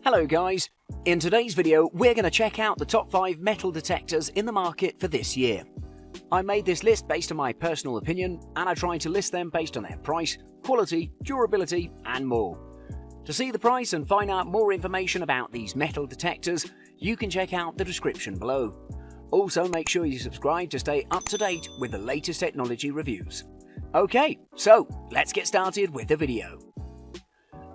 Hello guys, in today's video we're going to check out the top 5 metal detectors in the market for this year. I made this list based on my personal opinion and I tried to list them based on their price, quality, durability and more. To see the price and find out more information about these metal detectors, you can check out the description below. Also make sure you subscribe to stay up to date with the latest technology reviews. Okay, so let's get started with the video.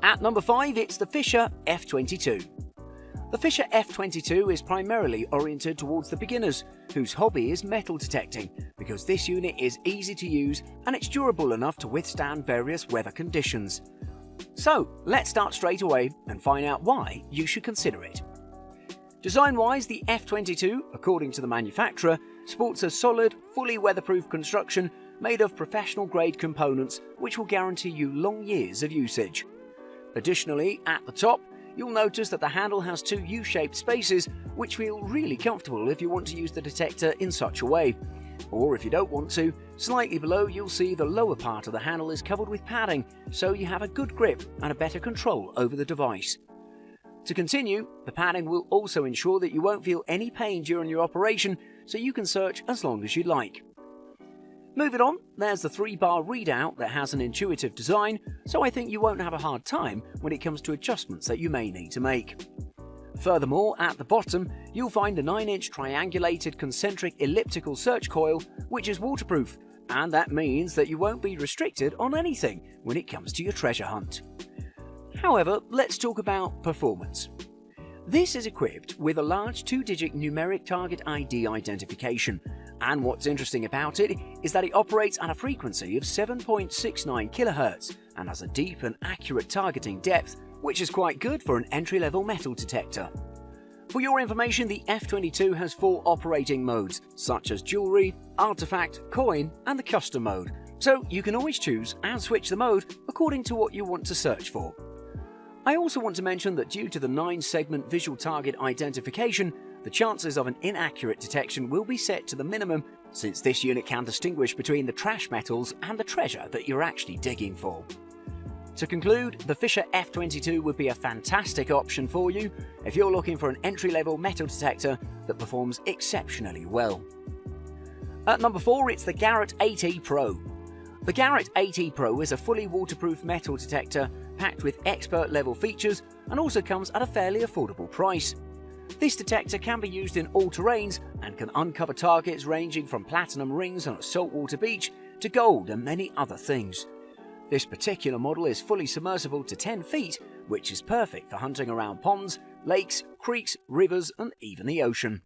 At number 5, it's the Fisher F22. The Fisher F22 is primarily oriented towards the beginners, whose hobby is metal detecting, because this unit is easy to use and it's durable enough to withstand various weather conditions. So, let's start straight away and find out why you should consider it. Design-wise, the F22, according to the manufacturer, sports a solid, fully weatherproof construction made of professional-grade components which will guarantee you long years of usage. Additionally, at the top, you'll notice that the handle has 2 U-shaped spaces which feel really comfortable if you want to use the detector in such a way. Or if you don't want to, slightly below you'll see the lower part of the handle is covered with padding, so you have a good grip and a better control over the device. To continue, the padding will also ensure that you won't feel any pain during your operation, so you can search as long as you like. Moving on, there's the 3-bar readout that has an intuitive design, so I think you won't have a hard time when it comes to adjustments that you may need to make. Furthermore, at the bottom, you'll find a 9-inch triangulated concentric elliptical search coil, which is waterproof, and that means that you won't be restricted on anything when it comes to your treasure hunt. However, let's talk about performance. This is equipped with a large 2-digit numeric target ID identification, and what's interesting about it is that it operates at a frequency of 7.69 kHz and has a deep and accurate targeting depth, which is quite good for an entry-level metal detector. For your information, the F22 has 4 operating modes, such as jewelry, artifact, coin, and the custom mode, so you can always choose and switch the mode according to what you want to search for. I also want to mention that due to the 9-segment visual target identification, the chances of an inaccurate detection will be set to the minimum, since this unit can distinguish between the trash metals and the treasure that you're actually digging for. To conclude, the Fisher F22 would be a fantastic option for you if you're looking for an entry-level metal detector that performs exceptionally well. At number 4, it's the Garrett AT Pro. The Garrett AT Pro is a fully waterproof metal detector packed with expert-level features and also comes at a fairly affordable price. This detector can be used in all terrains and can uncover targets ranging from platinum rings on a saltwater beach to gold and many other things. This particular model is fully submersible to 10 feet, which is perfect for hunting around ponds, lakes, creeks, rivers and even the ocean.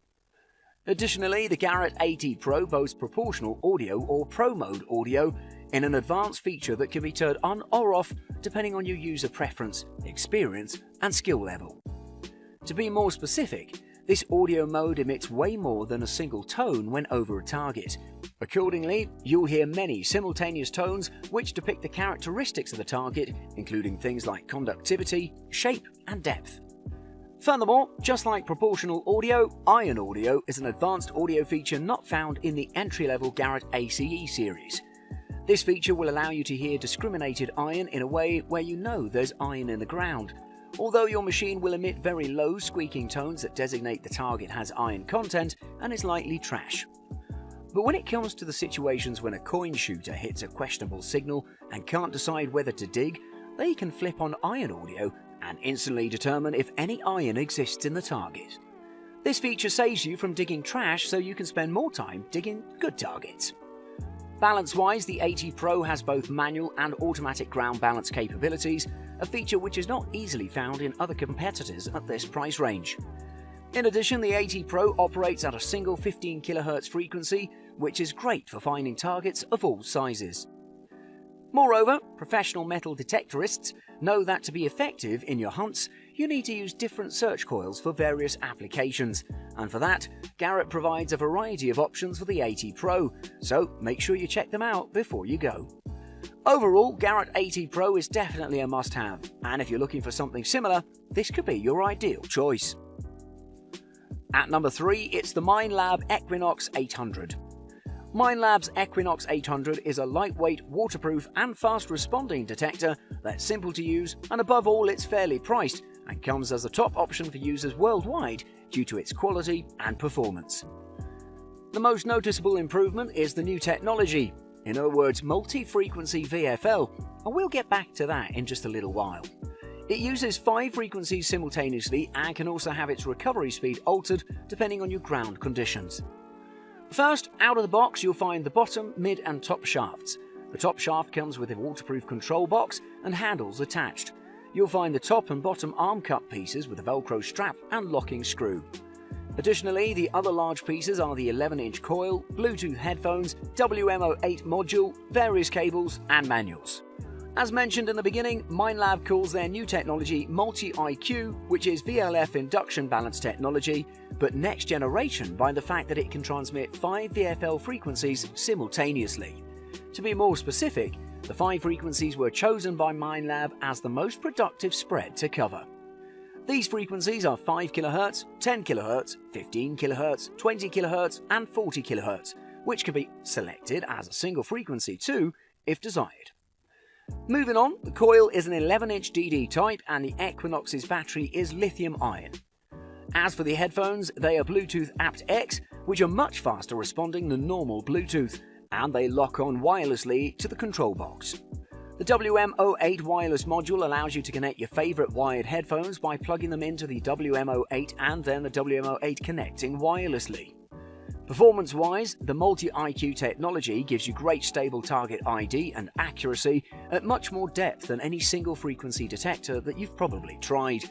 Additionally, the Garrett AT Pro boasts proportional audio or Pro Mode audio in an advanced feature that can be turned on or off depending on your user preference, experience and skill level. To be more specific, this audio mode emits way more than a single tone when over a target. Accordingly, you'll hear many simultaneous tones which depict the characteristics of the target, including things like conductivity, shape, and depth. Furthermore, just like proportional audio, iron audio is an advanced audio feature not found in the entry-level Garrett ACE series. This feature will allow you to hear discriminated iron in a way where you know there's iron in the ground. Although your machine will emit very low squeaking tones that designate the target has iron content and is likely trash. But when it comes to the situations when a coin shooter hits a questionable signal and can't decide whether to dig, they can flip on iron audio and instantly determine if any iron exists in the target. This feature saves you from digging trash so you can spend more time digging good targets. Balance-wise, the AT Pro has both manual and automatic ground balance capabilities, a feature which is not easily found in other competitors at this price range. In addition, the AT Pro operates at a single 15 kHz frequency, which is great for finding targets of all sizes. Moreover, professional metal detectorists know that to be effective in your hunts, you need to use different search coils for various applications, and for that, Garrett provides a variety of options for the AT Pro, so make sure you check them out before you go. Overall, Garrett AT Pro is definitely a must-have, and if you're looking for something similar, this could be your ideal choice. At number 3, it's the Minelab Equinox 800. Minelab's Equinox 800 is a lightweight, waterproof and fast-responding detector that's simple to use, and above all it's fairly priced and comes as the top option for users worldwide due to its quality and performance. The most noticeable improvement is the new technology, in other words multi-frequency VFL, and we'll get back to that in just a little while. It uses 5 frequencies simultaneously and can also have its recovery speed altered depending on your ground conditions. First, out of the box you'll find the bottom, mid and top shafts. The top shaft comes with a waterproof control box and handles attached. You'll find the top and bottom arm cup pieces with a Velcro strap and locking screw. Additionally, the other large pieces are the 11-inch coil, Bluetooth headphones, WMO8 module, various cables and manuals. As mentioned in the beginning, Minelab calls their new technology Multi-IQ, which is VLF induction balance technology, but next generation by the fact that it can transmit 5 VFL frequencies simultaneously. To be more specific, the 5 frequencies were chosen by Minelab as the most productive spread to cover. These frequencies are 5 kHz, 10 kHz, 15 kHz, 20 kHz and 40 kHz, which can be selected as a single frequency too, if desired. Moving on, the coil is an 11-inch DD type and the Equinox's battery is lithium-ion. As for the headphones, they are Bluetooth aptX, which are much faster responding than normal Bluetooth, and they lock on wirelessly to the control box. The WMO8 wireless module allows you to connect your favorite wired headphones by plugging them into the WMO8 and then the WMO8 connecting wirelessly. Performance-wise, the Multi-IQ technology gives you great stable target ID and accuracy at much more depth than any single frequency detector that you've probably tried.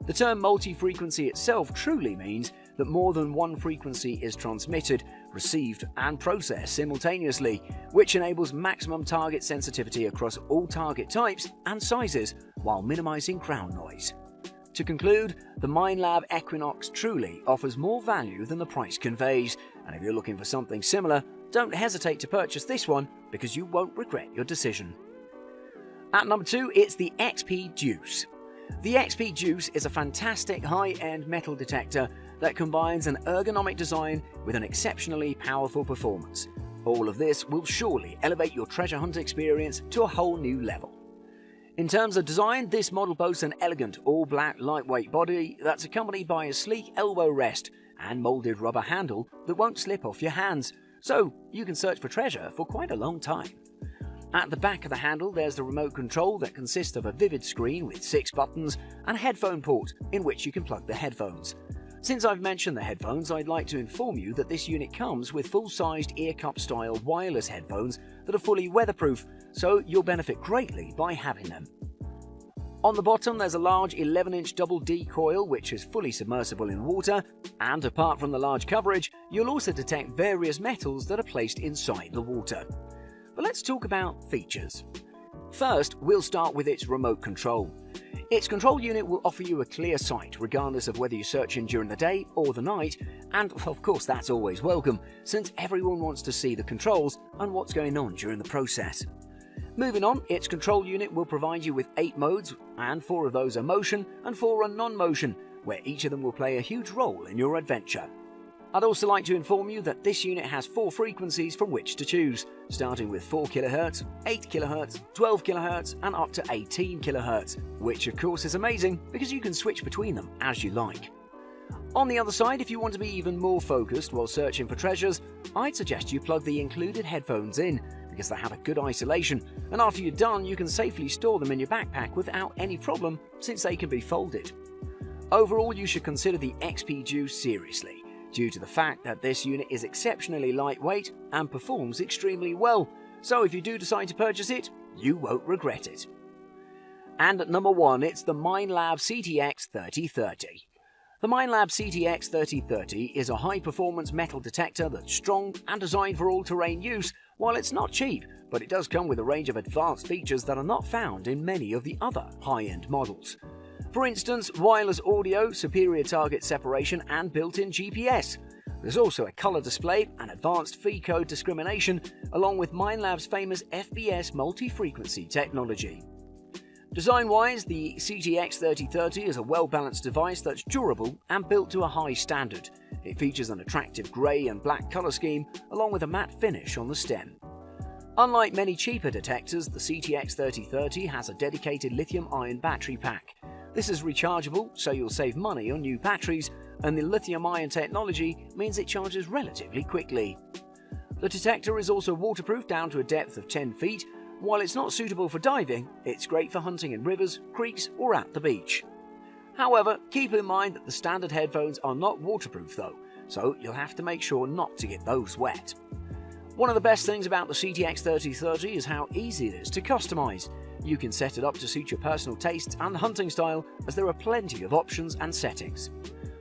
The term multi-frequency itself truly means that more than one frequency is transmitted, received and processed simultaneously, which enables maximum target sensitivity across all target types and sizes while minimizing ground noise. To conclude, the Minelab Equinox truly offers more value than the price conveys, and if you're looking for something similar, don't hesitate to purchase this one because you won't regret your decision. At number 2, it's the XP DEUS. The XP DEUS is a fantastic high-end metal detector that combines an ergonomic design with an exceptionally powerful performance. All of this will surely elevate your treasure hunt experience to a whole new level. In terms of design, this model boasts an elegant all-black lightweight body that's accompanied by a sleek elbow rest and moulded rubber handle that won't slip off your hands, so you can search for treasure for quite a long time. At the back of the handle there's the remote control that consists of a vivid screen with 6 buttons and a headphone port in which you can plug the headphones. Since I've mentioned the headphones, I'd like to inform you that this unit comes with full-sized ear cup style wireless headphones that are fully weatherproof, so you'll benefit greatly by having them. On the bottom there's a large 11-inch double D coil which is fully submersible in water, and apart from the large coverage, you'll also detect various metals that are placed inside the water. But let's talk about features. First, we'll start with its remote control. Its control unit will offer you a clear sight regardless of whether you're searching during the day or the night, and of course that's always welcome since everyone wants to see the controls and what's going on during the process. Moving on, its control unit will provide you with 8 modes, and 4 of those are motion and 4 are non-motion, where each of them will play a huge role in your adventure. I'd also like to inform you that this unit has 4 frequencies from which to choose, starting with 4 kHz, 8 kHz, 12 kHz and up to 18 kHz, which of course is amazing because you can switch between them as you like. On the other side, if you want to be even more focused while searching for treasures, I'd suggest you plug the included headphones in because they have a good isolation, and after you're done you can safely store them in your backpack without any problem since they can be folded. Overall, you should consider the XP DEUS seriously, due to the fact that this unit is exceptionally lightweight and performs extremely well, so if you do decide to purchase it, you won't regret it. And at number 1, it's the Minelab CTX 3030. The Minelab CTX 3030 is a high-performance metal detector that's strong and designed for all-terrain use. While it's not cheap, but it does come with a range of advanced features that are not found in many of the other high-end models. For instance, wireless audio, superior target separation and built-in GPS. There's also a color display and advanced fee code discrimination, along with Minelab's famous FBS multi-frequency technology. Design-wise, the CTX 3030 is a well-balanced device that's durable and built to a high standard. It features an attractive grey and black colour scheme, along with a matte finish on the stem. Unlike many cheaper detectors, the CTX 3030 has a dedicated lithium-ion battery pack. This is rechargeable, so you'll save money on new batteries, and the lithium-ion technology means it charges relatively quickly. The detector is also waterproof down to a depth of 10 feet. While it's not suitable for diving, it's great for hunting in rivers, creeks, or at the beach. However, keep in mind that the standard headphones are not waterproof though, so you'll have to make sure not to get those wet. One of the best things about the CTX 3030 is how easy it is to customize. You can set it up to suit your personal tastes and hunting style, as there are plenty of options and settings.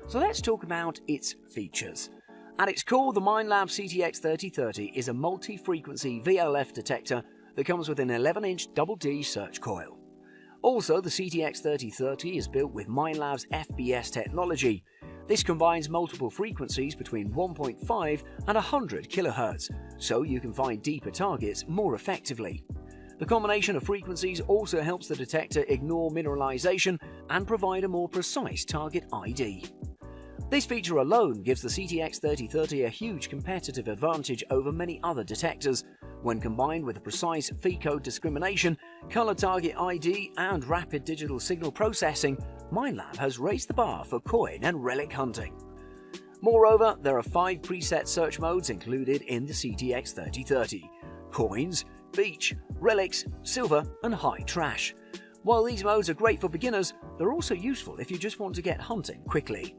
So let's talk about its features. At its core, the Minelab CTX 3030 is a multi-frequency VLF detector that comes with an 11-inch double D search coil. Also, the CTX 3030 is built with Minelab's FBS technology. This combines multiple frequencies between 1.5 and 100 kHz, so you can find deeper targets more effectively. The combination of frequencies also helps the detector ignore mineralization and provide a more precise target ID. This feature alone gives the CTX 3030 a huge competitive advantage over many other detectors. When combined with a precise fee code discrimination, color target ID, and rapid digital signal processing, Minelab has raised the bar for coin and relic hunting. Moreover, there are 5 preset search modes included in the CTX 3030: coins, beach, relics, silver, and high trash. While these modes are great for beginners, they're also useful if you just want to get hunting quickly.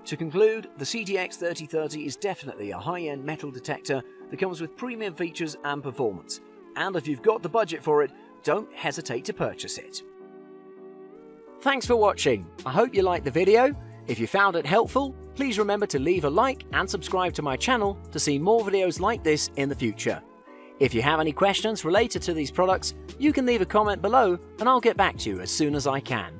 To conclude, the CTX 3030 is definitely a high-end metal detector that comes with premium features and performance, and if you've got the budget for it, don't hesitate to purchase it. Thanks for watching. I hope you liked the video. If you found it helpful, please remember to leave a like and subscribe to my channel to see more videos like this in the future. If you have any questions related to these products, you can leave a comment below and I'll get back to you as soon as I can.